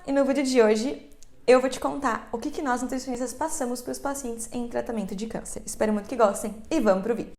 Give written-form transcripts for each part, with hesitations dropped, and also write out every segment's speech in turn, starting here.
E no vídeo de hoje eu vou te contar o que nós nutricionistas passamos para os pacientes em tratamento de câncer. Espero muito que gostem e vamos pro vídeo.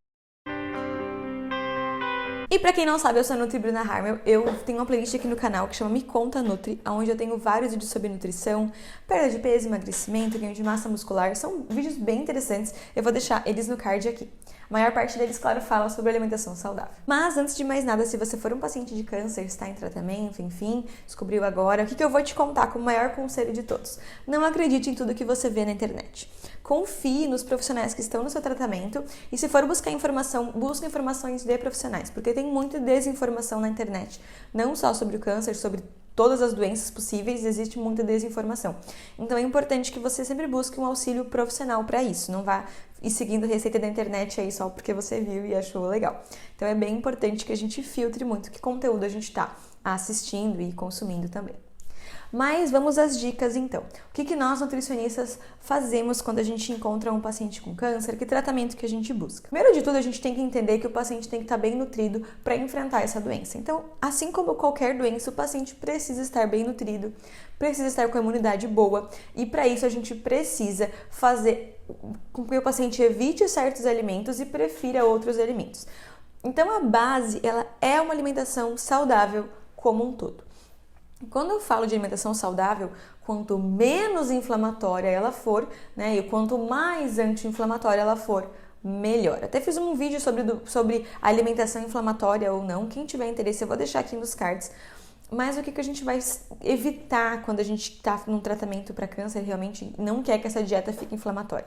E pra quem não sabe, eu sou a Nutri Bruna Harmel. Eu tenho uma playlist aqui no canal que chama Me Conta Nutri, onde eu tenho vários vídeos sobre nutrição, perda de peso, emagrecimento, ganho de massa muscular. São vídeos bem interessantes, eu vou deixar eles no card aqui. A maior parte deles, claro, fala sobre alimentação saudável. Mas antes de mais nada, se você for um paciente de câncer, está em tratamento, enfim, descobriu agora, o que eu vou te contar como o maior conselho de todos? Não acredite em tudo que você vê na internet. Confie nos profissionais que estão no seu tratamento e se for buscar informação, busque informações de profissionais, porque tem muita desinformação na internet, não só sobre o câncer, sobre todas as doenças possíveis, existe muita desinformação. Então é importante que você sempre busque um auxílio profissional para isso, não vá ir seguindo receita da internet aí só porque você viu e achou legal. Então é bem importante que a gente filtre muito que conteúdo a gente está assistindo e consumindo também. Mas vamos às dicas então. O que nós nutricionistas fazemos quando a gente encontra um paciente com câncer? Que tratamento que a gente busca? Primeiro de tudo, a gente tem que entender que o paciente tem que estar bem nutrido para enfrentar essa doença. Então, assim como qualquer doença, o paciente precisa estar bem nutrido, precisa estar com a imunidade boa e para isso a gente precisa fazer com que o paciente evite certos alimentos e prefira outros alimentos. Então, a base, ela é uma alimentação saudável como um todo. Quando eu falo de alimentação saudável, quanto menos inflamatória ela for, né, e quanto mais anti-inflamatória ela for, melhor. Até fiz um vídeo sobre alimentação inflamatória ou não. Quem tiver interesse, eu vou deixar aqui nos cards. Mas o que a gente vai evitar quando a gente está num tratamento para câncer, realmente não quer que essa dieta fique inflamatória?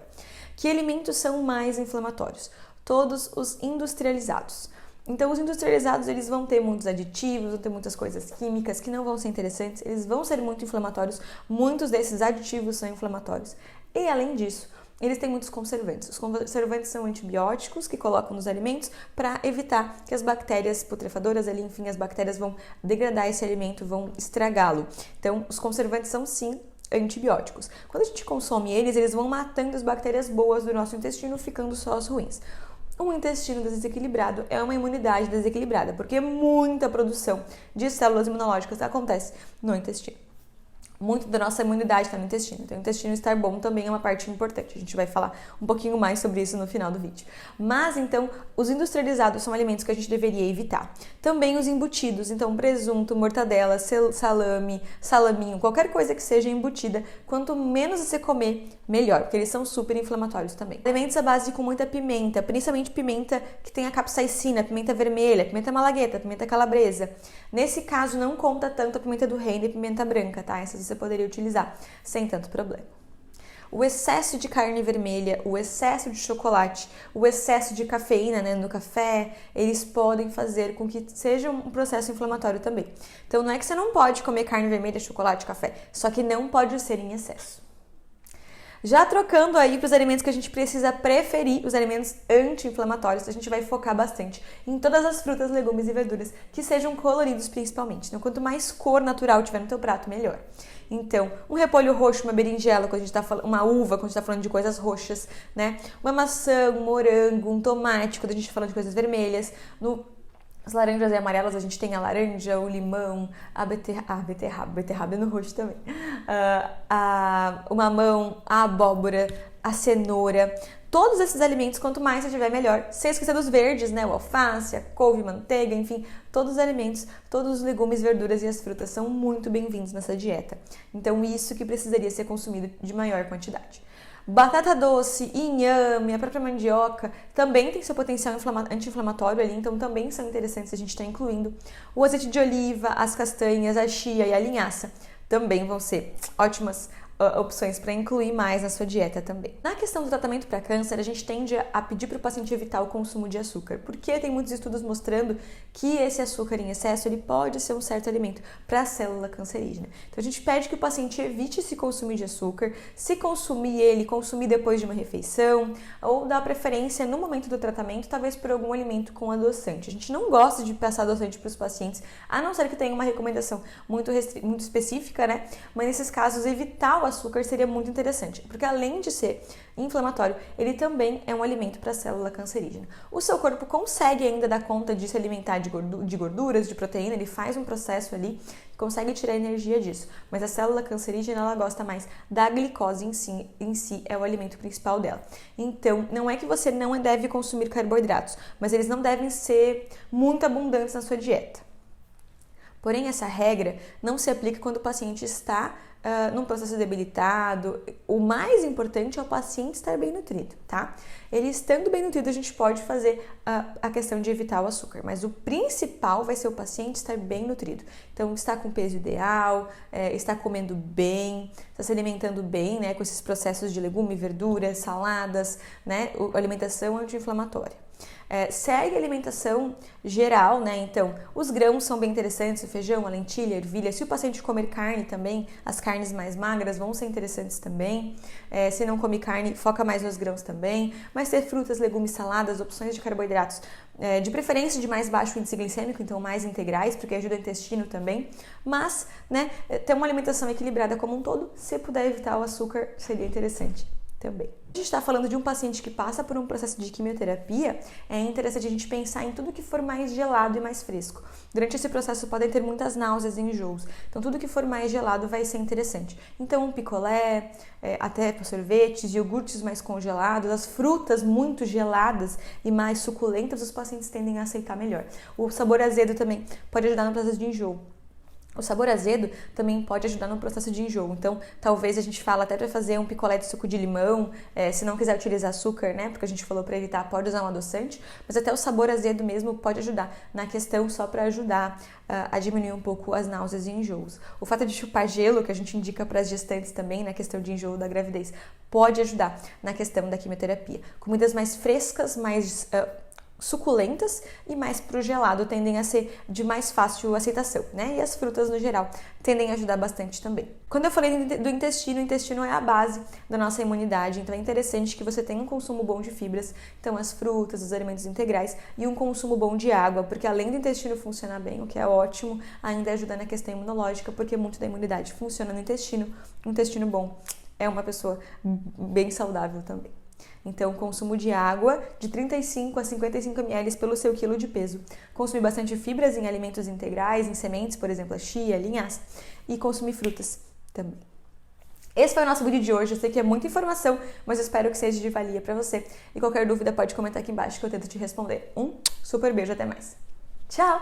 Que alimentos são mais inflamatórios? Todos os industrializados. Então, os industrializados, eles vão ter muitos aditivos, vão ter muitas coisas químicas que não vão ser interessantes, eles vão ser muito inflamatórios, muitos desses aditivos são inflamatórios. E, além disso, eles têm muitos conservantes. Os conservantes são antibióticos que colocam nos alimentos para evitar que as bactérias putrefadoras ali, enfim, as bactérias vão degradar esse alimento, vão estragá-lo. Então, os conservantes são, sim, antibióticos. Quando a gente consome eles, eles vão matando as bactérias boas do nosso intestino, ficando só as ruins. Um intestino desequilibrado é uma imunidade desequilibrada, porque muita produção de células imunológicas acontece no intestino. Muito da nossa imunidade está no intestino, então o intestino estar bom também é uma parte importante. A gente vai falar um pouquinho mais sobre isso no final do vídeo. Mas então, os industrializados são alimentos que a gente deveria evitar. Também os embutidos, então presunto, mortadela, salame, salaminho, qualquer coisa que seja embutida, quanto menos você comer, melhor, porque eles são super inflamatórios também. Alimentos à base com muita pimenta, principalmente pimenta que tem a capsaicina, pimenta vermelha, pimenta malagueta, pimenta calabresa. Nesse caso, não conta tanto a pimenta do reino e pimenta branca, tá? Essas você poderia utilizar sem tanto problema. O excesso de carne vermelha, o excesso de chocolate, o excesso de cafeína, né, no café, eles podem fazer com que seja um processo inflamatório também. Então não é que você não pode comer carne vermelha, chocolate, café, só que não pode ser em excesso. Já trocando aí para os alimentos que a gente precisa preferir, os alimentos anti-inflamatórios, a gente vai focar bastante em todas as frutas, legumes e verduras que sejam coloridos principalmente. Então, quanto mais cor natural tiver no teu prato, melhor. Então, um repolho roxo, uma berinjela, quando a gente tá falando, uma uva, quando a gente tá falando de coisas roxas, né? Uma maçã, um morango, um tomate, quando a gente tá falando de coisas vermelhas. As laranjas e amarelas, a gente tem a laranja, o limão, a beterraba no roxo também, o mamão, a abóbora, a cenoura. Todos esses alimentos, quanto mais você tiver, melhor. Sem esquecer dos verdes, né? O alface, a couve, manteiga, enfim. Todos os alimentos, todos os legumes, verduras e as frutas são muito bem-vindos nessa dieta. Então, isso que precisaria ser consumido de maior quantidade. Batata doce, inhame, a própria mandioca também tem seu potencial anti-inflamatório ali, então também são interessantes a gente estar incluindo. O azeite de oliva, as castanhas, a chia e a linhaça também vão ser ótimas opções para incluir mais na sua dieta também. Na questão do tratamento para câncer, a gente tende a pedir para o paciente evitar o consumo de açúcar, porque tem muitos estudos mostrando que esse açúcar em excesso ele pode ser um certo alimento para a célula cancerígena. Então a gente pede que o paciente evite se consumir de açúcar, se consumir depois de uma refeição, ou dar preferência no momento do tratamento, talvez por algum alimento com adoçante. A gente não gosta de passar adoçante para os pacientes, a não ser que tenha uma recomendação muito específica, né? Mas nesses casos, evitar o açúcar seria muito interessante, porque além de ser inflamatório, ele também é um alimento para a célula cancerígena. O seu corpo consegue ainda dar conta de se alimentar de gorduras, de proteína, ele faz um processo ali, consegue tirar energia disso, mas a célula cancerígena, ela gosta mais da glicose em si é o alimento principal dela. Então, não é que você não deve consumir carboidratos, mas eles não devem ser muito abundantes na sua dieta. Porém, essa regra não se aplica quando o paciente está num processo debilitado. O mais importante é o paciente estar bem nutrido, tá? Ele estando bem nutrido, a gente pode fazer a questão de evitar o açúcar, mas o principal vai ser o paciente estar bem nutrido. Então, estar com peso ideal, estar comendo bem, estar se alimentando bem, né, com esses processos de legume, verduras, saladas, né, alimentação anti-inflamatória. Segue a alimentação geral, né? Então, os grãos são bem interessantes, o feijão, a lentilha, a ervilha. Se o paciente comer carne também, as carnes mais magras vão ser interessantes também. Se não come carne, foca mais nos grãos também. Mas ter frutas, legumes, saladas, opções de carboidratos, de preferência de mais baixo índice glicêmico, então mais integrais, porque ajuda o intestino também. Mas, né, ter uma alimentação equilibrada como um todo, se puder evitar o açúcar, seria interessante também. A gente está falando de um paciente que passa por um processo de quimioterapia, é interessante a gente pensar em tudo que for mais gelado e mais fresco. Durante esse processo podem ter muitas náuseas e enjoos, então tudo que for mais gelado vai ser interessante. Então um picolé, até sorvetes, iogurtes mais congelados, as frutas muito geladas e mais suculentas, os pacientes tendem a aceitar melhor. O sabor azedo também pode ajudar no processo de enjoo. O sabor azedo também pode ajudar no processo de enjoo, então talvez a gente fala até para fazer um picolé de suco de limão, se não quiser utilizar açúcar, né, porque a gente falou para evitar, pode usar um adoçante, mas até o sabor azedo mesmo pode ajudar na questão só para ajudar a diminuir um pouco as náuseas e enjoos. O fato de chupar gelo, que a gente indica para as gestantes também na questão de enjoo da gravidez, pode ajudar na questão da quimioterapia. Comidas mais frescas, mais suculentas e mais pro gelado tendem a ser de mais fácil aceitação, né? E as frutas no geral tendem a ajudar bastante também. Quando eu falei do intestino, o intestino é a base da nossa imunidade, então é interessante que você tenha um consumo bom de fibras, então as frutas, os alimentos integrais e um consumo bom de água, porque além do intestino funcionar bem, o que é ótimo, ainda ajuda na questão imunológica, porque muito da imunidade funciona no intestino. Um intestino bom é uma pessoa bem saudável também. Então, consumo de água de 35 a 55 ml pelo seu quilo de peso. Consumir bastante fibras em alimentos integrais, em sementes, por exemplo, a chia, linhaça, e consumir frutas também. Esse foi o nosso vídeo de hoje. Eu sei que é muita informação, mas eu espero que seja de valia para você. E qualquer dúvida pode comentar aqui embaixo que eu tento te responder. Um super beijo, até mais. Tchau!